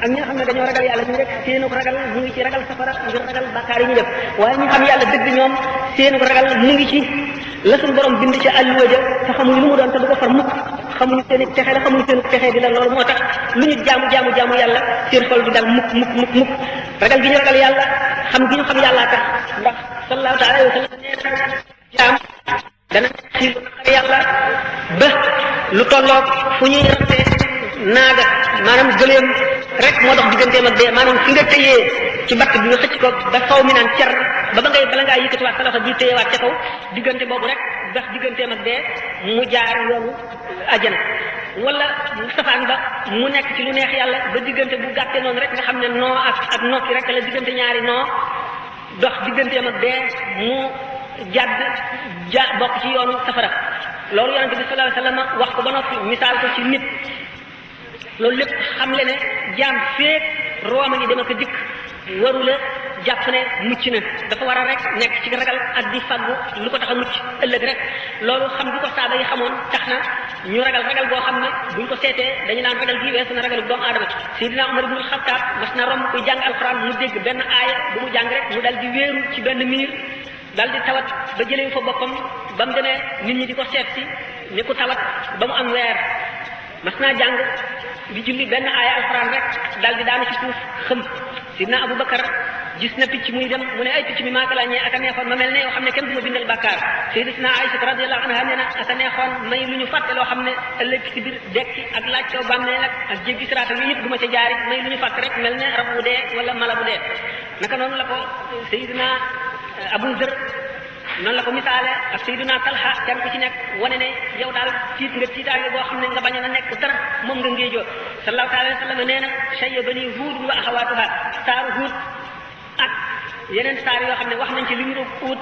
ak ñi nga xam ne dañoo ragal yàlla ñu rek seenu ragal mu ngi ci ragal safara ngir ragal bàkkaar yi ñu def waaye ñi xam yàlla dëgg ñoom seenu ragal mu ngi ci la suñu borom bind ci àlluwa ja te xamuñu lu mu doon te du ko far mukk xamuñu seen texe la xamuñu seen texe di la loolu moo tax lu ñu jaamu yàlla seen xol du dal mukk ragal gi ñu ragal yàlla xam gi ñu xam yàllaa tax ndax sallallahu alayhi wa sallam nee na jaam dana ci lu naqar yàlla ba lu tolloog fu ñuy rafetee naaga maanaam gëleem rek moo dox digganteem ak dee maanaam fi nga tëyee ci batt bi nga xëcc ko ba faw mi naan cer ba bala ngaa yëkkatiwaat sa loxo bi téyewaat ca kaw diggante boobu rek dox digganteem ak dee mu jaar yoonu ajjana wala safaan ba mu nekk ci lu neex yàlla ba diggante bu gàtte noonu rek nga xam ne noo ak nokki rek la diggante ñaari noo dox digganteem ak dee mu bokk ci yoonu safara loolu yonente bi sallallahu alayhi wasallam wax ko ba noppi misaal ko ci nit loolu lépp xam le ne jaam feek rooma ngi dem ak dikk warula jàpp ne mucc na dafa war a rek nekk ci ragal ak di faggu lu ko tax a mucc ëllëg rek loolu xam bi ko saaba yi xamoon tax na ñu ragal boo xam ne buñ ko seetee dañu naan ragal gi weesu na ragalu doomu aadama Seydina Umar ibnul Xattaab mas na romb kuy jàng alxuraan mu dégg benn aaya bu mu jàng rek mu dal di wéeru ci benn miir dal di tawat ba jëlee fa boppam ba mu demee nit ñi di ko seet si ni ku tawat ba mu am weer mas naa jàng di julli benn aaya alxuraan rek dal di daanu ci suuf xëm sidna Abu Bakar gis na picc muy dem mu ne ay picc mi maa ko la ñee aka neexoon ma mel ne yoo xam ne kenn du ma bindal bàkkaar sayyidatuna Aïcha radiyallahu anha nee na aka neexoon may lu ñu fàtte loo xam ne ëllëg ci biir dekki ak laaj kaw bàmmeel ak jéggi siraatal yi yëpp du ma ca jaari may lu ñu fàtte rek mel ne rab bu dee wala mala bu dee naka noonu la ko sayyidina Abu Zar noonu la ko misaale ak Seydina Talha kenn ku ci nekk wane ne yow daal tiit nga tiitaange boo xam ne nga bañ a nekk dara moom nga ngéejoo sallallahu alayhi wa sallam nee na shayyabani Huud wa axawaatuha saaru Huud ak yeneen saar yoo xam ne wax nañ ci li ñu ut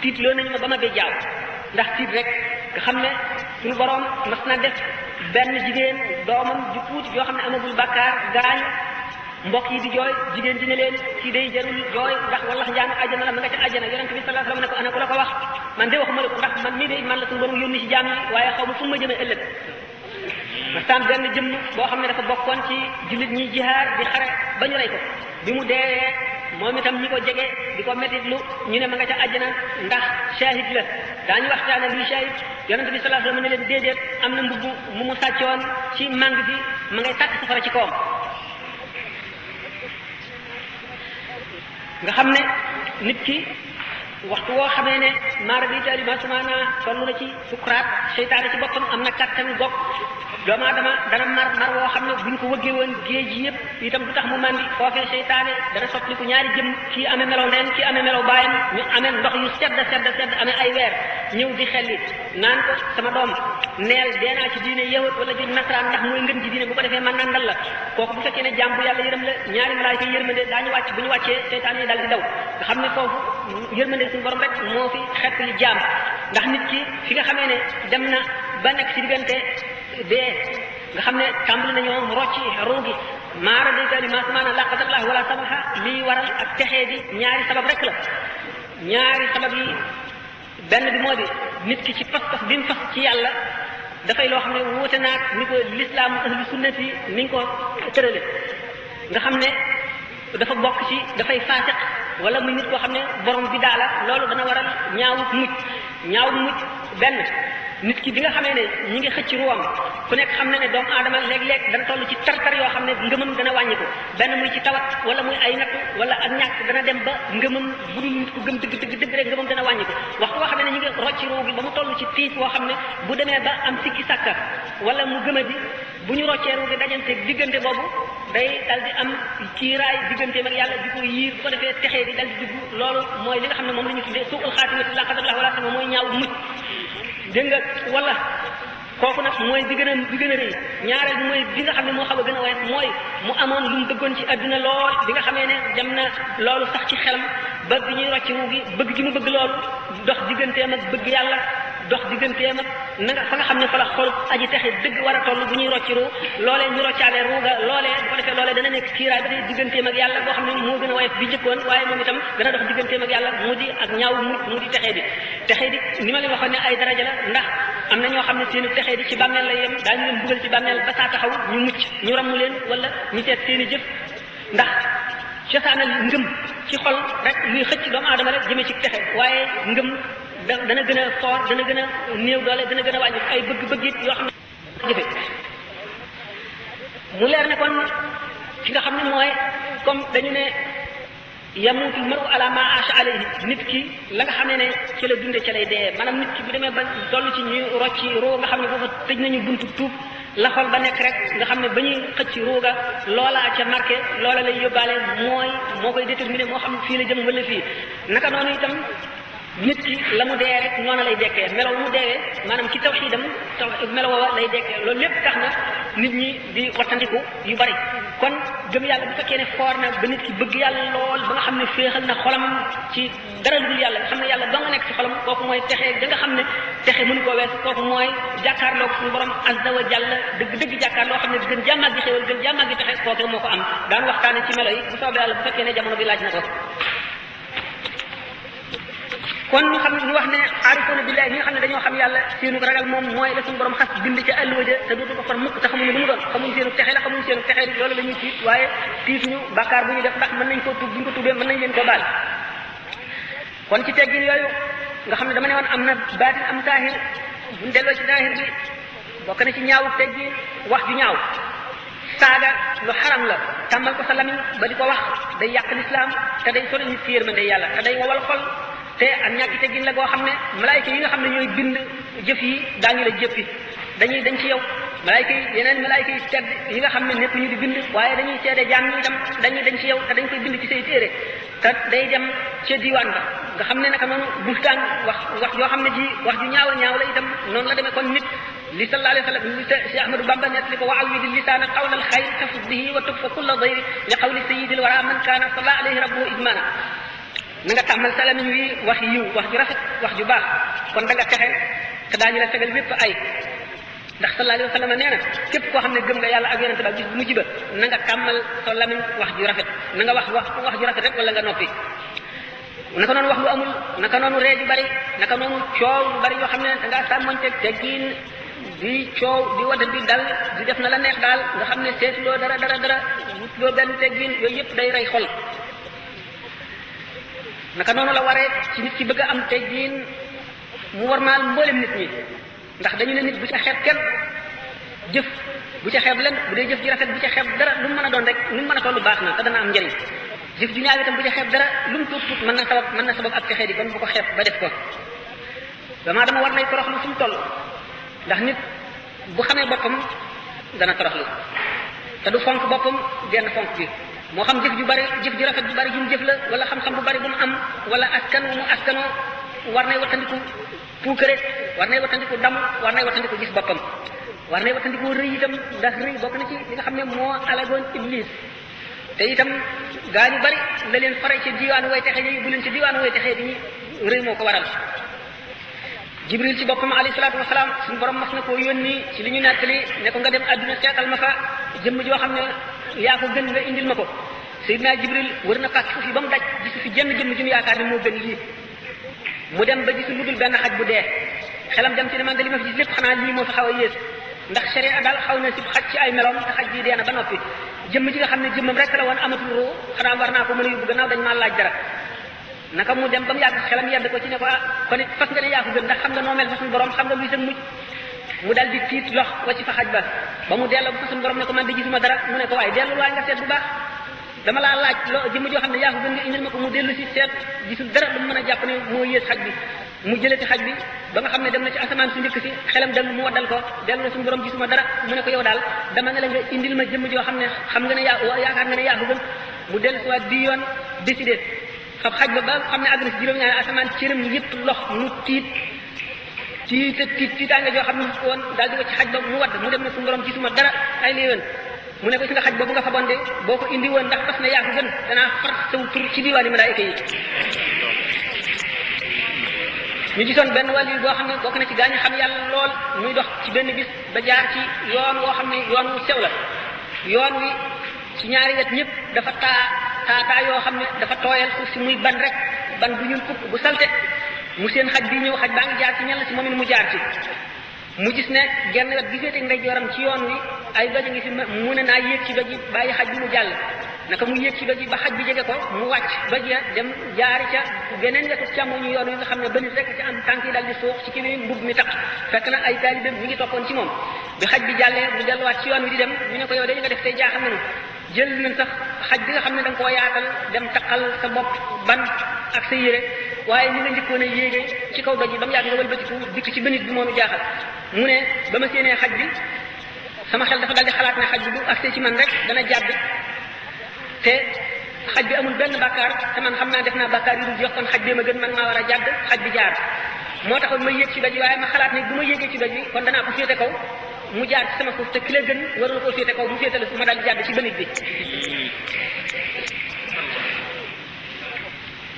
tiit loo nañu ma ba ma bee jaaw ndax tiit rek nga xam ne suñu borom mas na def benn jigéen doomam ju tuuti yoo xam ne amagul bàkkaar gaañu mbokk yi di jooy jigéen ji ne leen kii day jarul jooy ndax wallax njaan àjjana la ma nga ca àjjana yonente bi sallallahu alayhi wasallam ne ko ana ku la ko wax man de waxuma la ko ndax man mii de man la suñu borom yónni ci jaam yi waaye xaw ma fu ma jëmee ëllëg mastaan benn jëmm boo xam ne dafa bokkoon ci jullit ñi jihaar di xare ba ñu rey ko bi mu deewee moom itam ñi ko jege di ko métit lu ñu ne ma nga ca àjjana ndax shahid la daañu waxtaane luy shahid yonente bi sallallahu alayhi wasallam ne leen déedéet am na mbubb mu sàccoon ci màng bi ma ngay tàkk safara ci kawam nga xam ne nit ki waxtu woo xamee ne maara bi taali ma sumaana toll na ci sukuraat seytaane ci boppam am na kattan gopp doomu aadama dana mar woo xam ne buñ ko wëggee woon géej yi yëpp itam du tax mu mandi foofee seytaane dana sotti ku ñaari jëm kii amee melaw ndeyam kii amee melaw baayam ñu amee ndox yu sedd amee ay weer ñëw di xelli naan ko sama doom neel deenaa ci diine yahut wala di nasaraan ndax mooy ngën ci diine bu ko defee man nandal la kooku bu fekkee ne jàmm bu yàlla yërëm la ñaari malaayika yërmande daañu wàcc bu ñu wàccee seytaane yi dal di daw nga xam ne foofu yërmande suñu borom rek moo fi xett li jaam ndax nit ki fi nga xamee ne dem na ba nekk ci diggante dee nga xam ne tàmbali nañoo rocci ruugi maara daytali maasamaana laqatallah wala samaha lii waral ak texee di ñaari sabab rek la ñaari sabab yi benn bi moo di nit ki ci pas-pas bi mu fas ci yàlla dafay loo xam ne wuute naag ni ko lislaam ahlu sunnati ni nga ko tërale nga xam ne dafa bokk ci dafay faasiq wala muy nit koo xam ne borom bi daala loolu dana waral ñaawut mucc benn nit ki bi nga xamee ne ñi ngi xëcc ruwam ku nekk xam na ne doomu aadama léeg-léeg dana toll ci tartar yoo xam ne ngëmam dana wàññi ko benn muy ci tawat wala muy ay nattu wala ak ñàkk dana dem ba ngëmam bu dul nit ku gëm dëgg rek ngëmam dana wàññi ko waxtu woo xam ne ñi ngi rocc ruu gi ba mu toll ci tiis woo xam ne bu demee ba am sikki sàkka wala mu gëma di bu ñu roccee ruu gi dajante diggante boobu day dal di am kiiraay digganteem ak yàlla di ko yiir bu ko defee texee di dal di dugg loolu mooy li nga xam ne moom la ñu tuddee suul xaatimati la qadarallah wala sama mooy ñaaw mucc dégg nga wala kooku nag mooy bi gën a rëy ñaareel bi mooy bi nga xam ne moo xaw a gën a woyof mooy mu amoon lu mu bëggoon ci adduna lool bi nga xamee ne dem na loolu sax ci xelam ba bi ñuy rocc wu gi bëgg gi mu bëgg loolu dox digganteem ak bëgg yàlla dox digganteem ak na nga fa nga xam ne fa la xol aji texe dëgg war a toll bu ñuy rocc ruu loolee ñu roccaale ruuga loolee bu ko defee loolee dana nekk kiiraay ba tey digganteem ak yàlla boo xam ne moo gën a woyof bi jëkkoon waaye moom itam dana dox digganteem ak yàlla mu di ak ñaaw mu di texee di ni ma leen waxoon ne ay daraja la ndax am na ñoo xam ne seen texee di ci bàmmeel la yem daañu leen dugal ci bàmmeel ba saa taxaw ñu mucc ñu ramm leen wala ñu seet seen i jëf ndax cosaanal ngëm ci xol rek luy xëcc doomu aadama rek jëmee ci texe waaye ngëm dana gën a fort dana gën a néew doole dana gën a wàññi ay bëgg-bëgg it yoo xam ne jëfe mu leer ne kon ki nga xam ne mooy comme dañu ne yamutul maru ala ma asha alayhi nit ki la nga xam ne ci la dunde ci lay dee maanaam nit ki bu demee ba toll ci ñuy rocci roo nga xam ne foofa tëj nañu buntu tuub la xol ba nekk rek nga xam ne ba ñuy xëcc ruuga loola ca marqué loola lay yóbbaale moo koy déterminé moo xam fii la jëm wala fii naka noonu itam nit ki la mu dee rek noonu lay dekkee melaw mu deewee maanaam ci tawxiidam melaw wa lay dekkee loolu lépp tax na nit ñi di wattandiku yu bari kon gëm yàlla bu fekkee ne foor na ba nit ki bëgg yàlla lool ba nga xam ne féexal na xolam ci dara lu dul yàlla nga xam ne yàlla doo nga nekk ci xolam kooku mooy texe da nga xam ne texe mënu koo wees kooku mooy jàkkaarloo suñu borom azza wa jalla dëgg jàkkaarloo xam ne gën jàmmaag gi xéwal gën jàmmaag gi texe kooku moo ko am daan waxtaane ci melo yi bu soobee yàlla bu fekkee ne jamono bi laaj na ko kon ñu xam ñu wax ne aarifoona billahi ñi nga xam ne dañoo xam yàlla seenu ragal moom mooy la suñu borom xas bind ca àlluwa ja te dootu ko far mukk te xamuñu lu mu doon xamuñ seenu texe la xamuñ seenu texe loolu la ñuy tiit waaye tiituñu bàkkaar bu ñu def ndax mën nañ koo tuub bu ñu ko tuubee mën nañ leen ko baal kon ci teggin yooyu nga xam ne dama ne woon am na baatin am saahir buñ delloo ci saahir bi bokk na ci ñaawu teggin wax ju ñaaw saaga lu xaram la tàmmal ko sa lamiñ ba di ko wax day yàq lislaam te day sori nit ci yërmande yàlla te day wowal xol te ak ñàkk teggin la goo xam ne malaayka yi nga xam ne ñooy bind jëf yi daañu la jëppi dañuy dañ ci yow malaayka yi yeneen malaayka yi tedd yi nga xam ne nekk ñu di bind waaye dañuy seede jaam ñi itam dañuy dañ ci yow te dañ koy bind ci say téere te day dem ca diwaan ba nga xam ne naka noonu buxtaan wax yoo xam ne ji wax ju ñaaw a ñaaw la itam noonu la demee kon nit li sallallahu alayhi wa sallam li Cheikh Ahmadou Bamba net li ko wa awidi lisaana qawla al xayr tafut bihi wa tukfa kulla dayri li qawli sayyidil wara man kaana salla alayhi rabbuhu idmana na nga tàmmal sa lamiñ wi wax yiw wax ju rafet wax ju baax kon da nga texe te daañu la fegal lépp ay ndax sallallahu alayhi wa sallam nee na képp koo xam ne gëm nga yàlla ak yonente ba gis bu mujj ba na nga tàmmal sa lamiñ wax ju rafet na nga wax ju rafet rek wala nga noppi naka noonu wax lu amul naka noonu ree ju bari naka noonu coow lu bari yoo xam ne da ngaa sàmmonteeg teggin di coow di wata di dal di def na la neex daal nga xam ne seetuloo dara wutloo benn teggin yooyu yëpp day rey xol naka noonu la waree ci nit ki bëgg a am teggin mu war maal mboolem nit ñi ndax dañu ne nit bu ca xeeb kenn jëf bu ca xeeb len bu dee jëf ji rafet bu ca xeeb dara lu mu mën a doon rek lu mu mën a tollu baax na te dana am njëriñ jëf ju ñaaw itam bu ca xeeb dara lu mu tuut tuut mën na sabab ak texee di kon bu ko xeeb ba def ko damaa dama war nay toroxlu fu mu toll ndax nit bu xamee boppam dana toroxlu te du fonk boppam genn fonk bi moo xam jëf ju bari jëf ju rafet ju bari ju mu jëf la wala xam-xam bu bari bu mu am wala askan wu mu askanoo war nay wattandiku puukare war nay wattandiku dam war nay wattandiku gis boppam war nay wattandiku rëy itam ndax rëy bokk na ci li nga xam ne moo alagoon iblis te itam gaa ñu bari la leen fare ci diwaanu way texe yi bu leen ci diwaanu way texe di rëy moo ko waral jibril ci boppam alayhi salaatu wasalaam suñu borom mas na koo yónni ci li ñu nettali ne ko nga dem àdduna seetal ma fa jëmm joo xam ne yaa ko gën nga indil ma ko Seydina Jibril wër na pàcc suuf yi ba mu daj gisu fi jenn jëmm ji mu yaakaar ne moo gën lii mu dem ba gisu lu dul benn xaj bu dee xelam dem ci ne man de li ma fi gis lépp xanaa lii moo fi xaw a yées ndax sharia daal xaw na si xaj ci ay meloom te xaj bii dee na ba noppi jëmm ji nga xam ne jëmmam rek la woon amatul ruu xanaa war naa ko mën a yóbbu gannaaw dañ maa laaj dara naka mu dem ba mu yàgg xelam yedd ko ci ne ko kon it fas nga ne yaa ko gën ndax xam nga noo mel fa suñu borom xam nga luy sa mujj mu dal di tiit lox wa ci fa xaj ba mu delloo fa suñu borom ne ko man de gisuma dara mu ne ko waaye dellu waaye nga seet bu baax dama laa laaj loo jëmm joo xam ne yaa ko gën nga indil ma ko mu dellu si seet gisul dara lu mu mën a jàpp ne moo yées xaj bi mu jëlati xaj bi ba nga xam ne dem na ci asamaan su njëkk si xelam dem mu waddal ko dellu na suñu borom gisuma dara mu ne ko yow daal dama ne la nga indil ma jëmm joo xam ne xam nga ne yaakaar nga ne yaa ko gën mu dellu si waat bii yoon décidé fab xaj ba xam ne àgg na si juróom-ñaari asamaan cëram yëpp lox mu tiitaange joo xam ne woon daal di ko ci xaj ba mu wadd mu dem na suñu borom gisuma dara ay la yoon mu ne ko ci nga xaj boobu nga faboon de boo ko indi woon ndax fas na yaa ko gën danaa far saw tur ci diwaani malaayika yi ñu gisoon benn wàll yi boo xam ne bokk na ci gaañu xam yàlla lool muy dox ci benn bis ba jaar ci yoon woo xam ne yoon wu sew la yoon wi ci ñaari wet ñëpp dafa taa yoo xam ne dafa tooyal suuf si muy ban rek ban bu ñuul kukk bu salte mu seen xaj bi ñëw xaj baa ngi jaar ci ñal si moom it mu jaar ci mu gis ne genn wet gi féete ndeyjooram ci yoon wi ay doj ngi fi mu ne naa yéeg ci doj yi bàyyi xaj bi mu jàll naka mu yéeg ci doj yi ba xaj bi jege ko mu wàcc doj ya dem jaari ca beneen wetu càmmoñu yoon wi nga xam ne ba nit rek ci am tànk yi daal di suux ci kii bi mbub mi tax fekk na ay taalibeem ñu ngi toppoon ci moom bi xaj bi jàllee mu delluwaat ci yoon wi di dem ñu ne ko yow dañu nga def tey jaaxal nañu jël nañ sax xaj bi nga xam ne da nga koo yaatal dem taqal sa bopp ban ak sa yére waaye ni nga njëkkoon a yéege ci kaw doj yi ba mu yàgg nga wëlbatiku dikk ci bënit bi moonu jaaxal mu ne ba ma séenee xaj bi sama xel dafa daldi xalaat ne xaj bi bu agsee ci man rek dana jàdd te xaj bi amul benn bàkkaar te man xam naa def naa bàkkaar yu dul jox kon xaj bi ma gën man maa war a jàdd xaj bi jaar moo taxoon ma yéeg ci doj waaye ma xalaat ne bu ma yéegee ci doj bi kon danaa ko féete kaw mu jaar ci sama suuf te ki la gën warul koo féete kaw mu féete la suuf ma daal di jàdd ci bënit bi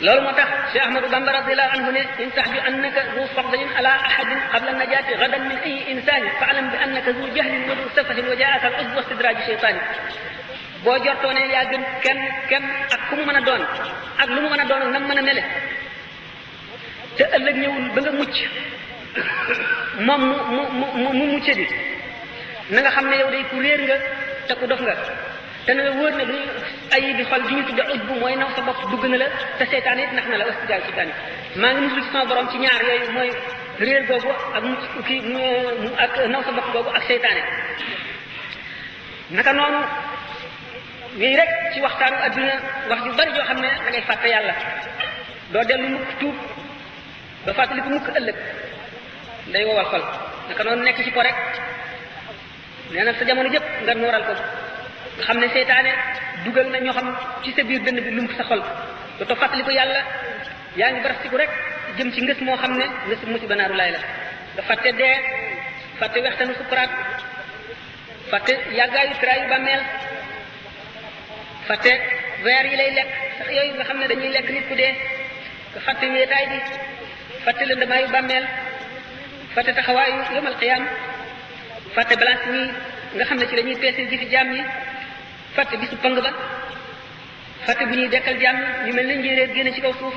loolu moo tax Cheikh Ahmadou Bamba radiyallahu anhu ne in tax bi annaka zu fadlin ala ahadin qabla najaati gadan min ay insani faalam bi annaka zu jahlin wa du safahin wa jaaka al uzbu wa stidraji cheytaani boo jortoo ne yaa gën kenn ak ku mu mën a doon ak lu mu mën a doon ak nam mën a mele te ëllëg ñëwul ba nga mucc moom mu mucce di na nga xam ne yow day ku réer nga te ku dof nga te na nga wóor ne du ay bi xol bi ñu tudde ujbu mooy naw sa bopp dugg na la te seytaane it nax na la wastijaay seytaane maa ngi musul ci sama borom ci ñaar yooyu mooy réer googu ak mucc kii ak naw sa bopp googu ak seytaane naka noonu yooyu rek ci waxtaanu adduna wax ju bari joo xam ne da ngay fàtte yàlla doo dellu mukk tuub doo fàttali ko mukk ëllëg day wowal xol naka noonu nekk ci ko rek nee na sa jamono jëpp nga nooral ko nga xam ne seytaane dugal na ñoo xam ci sa biir dënn bi lump sa xol dootoo fàttali ko yàlla yaa ngi barastiku rek jëm ci ngës moo xam ne ngës musiba naaru laay la nga fàtte dee fàtte wextanu sukuraat fàtte yàggaayu traayu bàmmeel fàtte weer yi lay lekk sax yooyu nga xam ne dañuy lekk nit ku dee nga fàtte wéetaay bi fàtte lëndamaayu bàmmeel fàtte taxawaayu yawmal qiyaam fàtte balance ñi nga xam ne ci dañuy peese ji fi jaam ñi fàtte bisu pang ba fàtte bu ñuy dekkal jaam ñi ñu mel ne njéeréer génne ci kaw suuf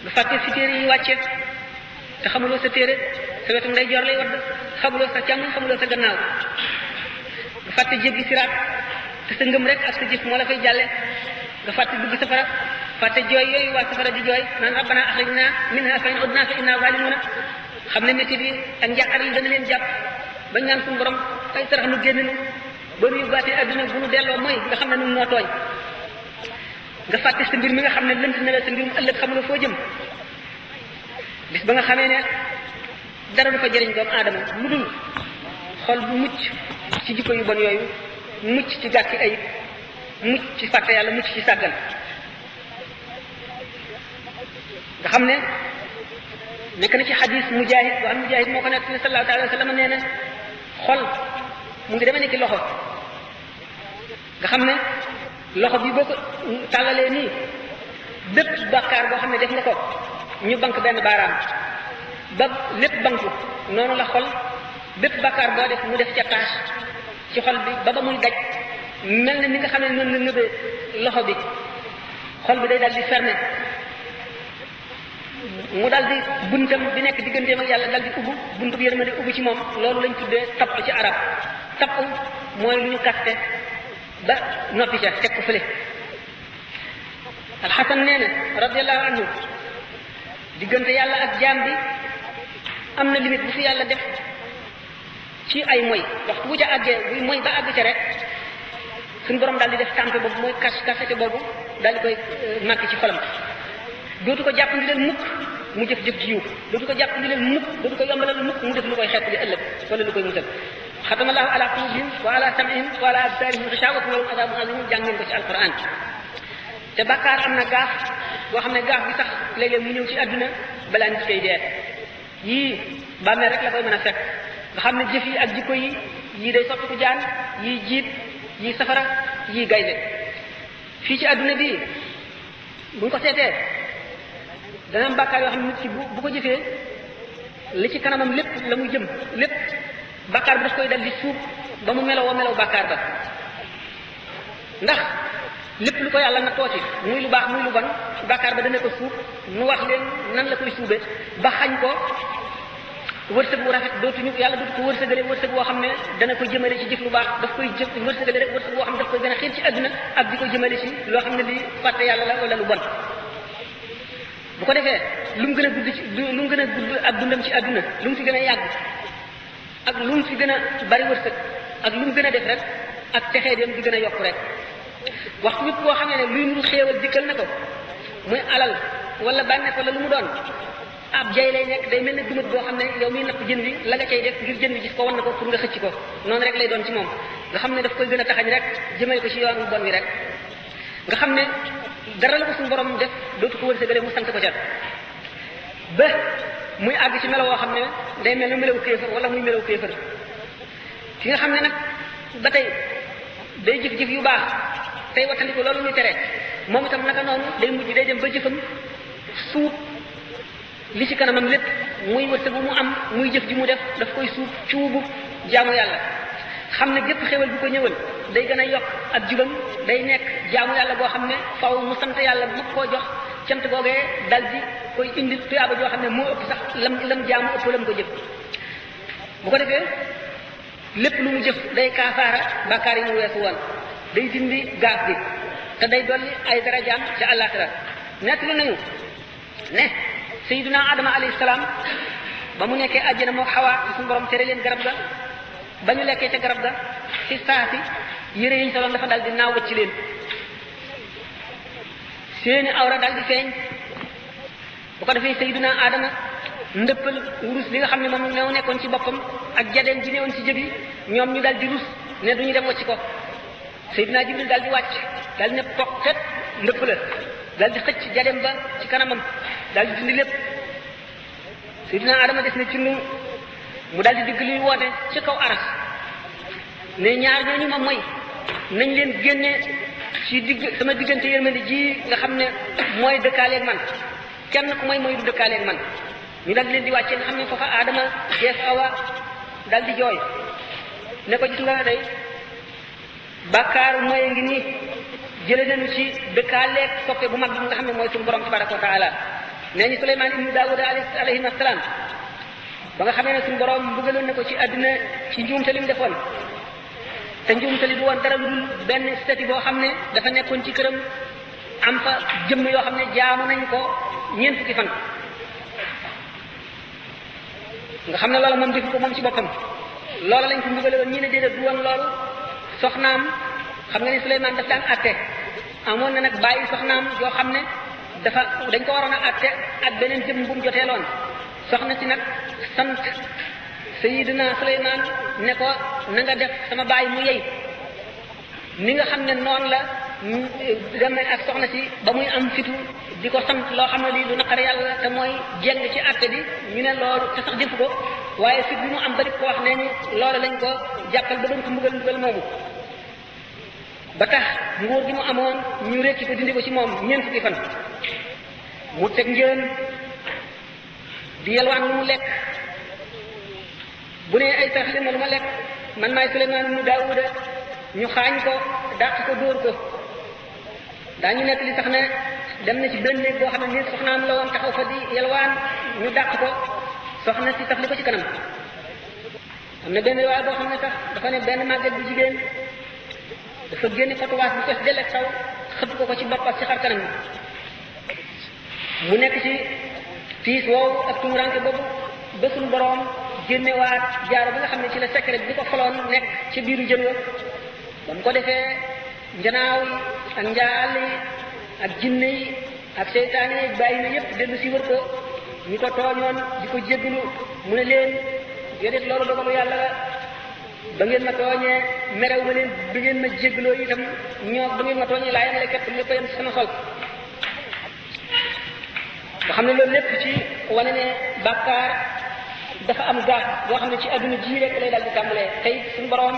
nga fàtte fi téere yi wàcce te xamuloo sa téere sa wetu ndeyjoor lay wadd xamuloo sa càmmoñ xamuloo sa gannaaw nga fàtte jéggi siraat te sa ngëm rek ak sa jëf moo la fay jàlle nga fàtte dugg safara fàtte jooy yooyu waa safara di jooy naan rabbana axrijna minha fa in udna fa inna zalimuna xam ne métti bi ak njàqar yi dana leen jàpp bañ naan suñu borom ay sarax nu génn nu ba nu yóbbaatee adduna bu nu delloo mooy nga xam ne nun noo tooñ nga fàtte sa mbir mi nga xam ne lënt na la sa mbir mu ëllëg xamuloo foo jëm bis ba nga xamee ne dara du fa jëriñ doomu aadama lu dul xol bu mucc ci jikko yu bon yooyu mucc ci gàtti ayib mucc ci fàtte yàlla mucc ci sàggan nga xam ne nekk na ci xadis mujahid boo xam mujahid moo ko nekk ne sallallahu alayhi wa sallam nee na xol mu ngi demee ni ki loxo nga xam ne loxo bi boo ko tàllalee nii bépp bàkkaar boo xam ne def nga ko ñu bank benn baaraam ba lépp banku noonu la xol bépp bàkkaar boo def mu def ca tâche ci xol bi ba muy daj mel na ni nga xam ne noonu la nëbee loxo bi xol bi day dal di fermer mu dal di buntam bi nekk digganteem ak yàlla dal di ubbu buntu bi yërmande ubbu ci moom loolu lañ tuddee tapp ci arab tapp mooy lu ñu kaste ba noppi ca teg ko fële alxasan nee na radiallahu anhu diggante yàlla ak jaam bi am na limite bu fi yàlla def ci ay moy waxtu bu ca àggee buy moy ba àgg ca rek suñu borom daal di def tàmpe boobu mooy kasete boobu daal di koy màkk ci xolam dootu ko jàpp ndi leen mukk mu jëf-jëf ji yiw dootu ko jàpp ndi leen mukk dootu ko yombalal mukk mu def lu koy xeet li ëllëg wala lu koy musal xatamallahu ala qulubihim wa ala sam'ihim wa ala absarihim ghishawatun wa lahum adhabun azim jàng ngeen ko ci alquran te bàkkaar am na gaaf boo xam ne gaaf bi sax léeg-léeg mu ñëw ci àdduna balaa nit koy dee yii bàmmeel rek la koy mën a fekk nga xam ne jëf yi ak jikko yi yii day soppiku jaan yii jiit yii safara yii gaynde fii ci àdduna bi buñ ko seetee dana am bàkkaar yoo xam ne nit ki bu ko jëfee li ci kanamam lépp la muy jëm lépp bàkkaar bi daf koy dal di suub ba mu meloo meloo bàkkaar ba ndax lépp lu ko yàlla na tooti muy lu baax muy lu bon bàkkaar ba dana ko suub mu wax leen nan la koy suube ba xañ ko wërsëg bu rafet dootuñu yàlla dootu ko wërsëgale wërsëg boo xam ne dana ko jëmale ci jëf lu baax daf koy jëf wërsëgale rek wërsëg boo xam ne daf koy gën a xiir ci àdduna ak di ko jëmale ci loo xam ne li fàtte yàlla la wala lu bon bu ko defee lu mu gën a gudd ci lu mu gën a gudd ak dundam ci àdduna lu mu fi gën a yàgg ak lu mu fi gën a bari wërsëg ak lu mu gën a def rek ak texee dem di gën a yokk rek waxtu wépp boo xam ne luy nuru xéewal dikkal na ko muy alal wala bànneex wala lu mu doon ab jay lay nekk day mel ne dumat boo xam ne yow miy napp jën wi la nga cay def ngir jën wi gis ko wan na ko pour nga xëcc ko noonu rek lay doon ci moom nga xam ne daf koy gën a taxañ rek jëmale ko ci yoonu bon wi rek nga xam ne dara la ko suñu borom def dootu ko wërsëgale mu sant ko ca ba muy àgg ci melo woo xam ne day mel ne melaw kéefër wala muy melaw kéefër ki nga xam ne nag ba tey day jëf-jëf yu baax tey wattandi ko loolu muy tere moom itam naka noonu day mujj day dem ba jëfam suub li ci kanamam lépp muy wërsëg bu mu am muy jëf ji mu def daf koy suub cuubu jaamu yàlla xam ne gépp xéwal bu ko ñëwal day gën a yokk ak jubam day nekk jaamu yàlla boo xam ne faw mu sant yàlla bu koo jox cant googee dal di koy indi tuyaaba joo xam ne moo ëpp sax lam jaamu ëpp lam ko jëf bu ko defee lépp lu mu jëf day kaafaara bàkkaar yi mu weesu woon day dindi gaaf bi te day dolli ay darajaam ca àllaaxira nekk lu nañu ne sayyiduna adama alayhi salaam ba mu nekkee àjjana moo xawaa ci suñu borom tere leen garab ga ba ñu lekkee ca garab ga ci saasi yére yi ñu soloon dafa dal di naaw wëcc leen seeni awra dal di feeñ bu ko defee sayyiduna adama ndëppal wurus li nga xam ne moom ñoo nekkoon ci boppam ak jadeem ji newoon ci jëbi ñoom ñu dal di rus ne duñu dem wacc ko sayyiduna jibril dal di wàcc dal di ne pokket ndëpp la dal di xëcc jadeem ba ci kanamam dal di dindi lépp sayyiduna adama des na ci nu mu dal di digg luy woote ci kaw aras ne ñaar ñooñu ma mooy nañ leen génne ci digg sama diggante yërmande ji nga xam ne mooy dëkkaaleeg man kenn ku mooy du dëkkaaleeg man ñu dal leen di wàccee nga xam ne foofa Adama jeex Awa dal di jooy ne ko gis nga day bàkkaar mooy ngi nii jële nañu ci dëkkaaleeg soppe bu mag bi nga xam ne mooy suñu borom tabaraka wa taala nee ñu Suleymaan ibnu Daawuda alayhi salaam ba nga xamee ne suñu borom mbugaloon na ko ci àdduna ci njuumte li mu defoon te njuumte li du woon dara lu dul benn statut boo xam ne dafa nekkoon ci këram am fa jëmm yoo xam ne jaamu nañ ko ñeent fukki fan nga xam ne loola moom defu ko moom ci boppam loola lañ ko mbugale woon ñi ne déedéet du woon loolu soxnaam xam nga ni Suleymaan daf daan atte amoon na nag bàyyi soxnaam yoo xam ne dañ ko waroon a atte ak beneen jëm bu mu jotee loon soxna si nag sant Sayyidina Suleymaan ne ko na nga def sama baay mu yey ni nga xam ne noonu la demee ak soxna si ba muy am fitu di ko sant loo xam ne lii lu naqar yàlla te mooy jeng ci àtte bi ñu ne loolu te sax defu ko waaye fit bi mu am ba di ko wax ne ñu loolu lañ ko jàppal ba doon ko mbugal moomu ba tax nguur gi mu amoon ñu rekki ko dindi ko ci moom ñeent fukki fan mu teg njëen di yelwaan lu mu lekk bu ne ay tax li ma lu ma lekk man maay Suleymaan ibnu Daawuda ñu xaañ ko dàq ko dóor ko daañu nekk li sax ne dem na ci benn néeg boo xam ne nii soxnaam la woon taxaw fa di yelwaan ñu dàq ko soxna si tax li ko ci kanam am na benn waaye boo xam ne sax dafa ne benn màgget bu jigéen dafa génne fotowaas bu fees delleeg saw xëpp ko ci bopp ak ci xar kanam mu nekk ci tiis woowu ak tumuranke boobu ba suñu boroom génnewaat jaaro bi nga xam ne ci la secret bi ko foloon nekk ci biiru jën wa ba mu ko defee njanaaw yi ak njaal yi ak jinne yi ak seytaane yi bàyyi na yépp dellu si wër ko ñu ko tooñoon di ko jéggalu mu ne leen déedéet loolu dogalu yàlla la ba ngeen ma tooñee merew ma leen bi ngeen ma jéggaloo itam ñoo ba ngeen ma tooñee laa yemale képp lépp yem ci sama xol nga xam ne loolu lépp ci wane ne bàkkaar dafa am gaaf boo xam ne ci adduna ji rek lay daal di tàmbalee tey suñu borom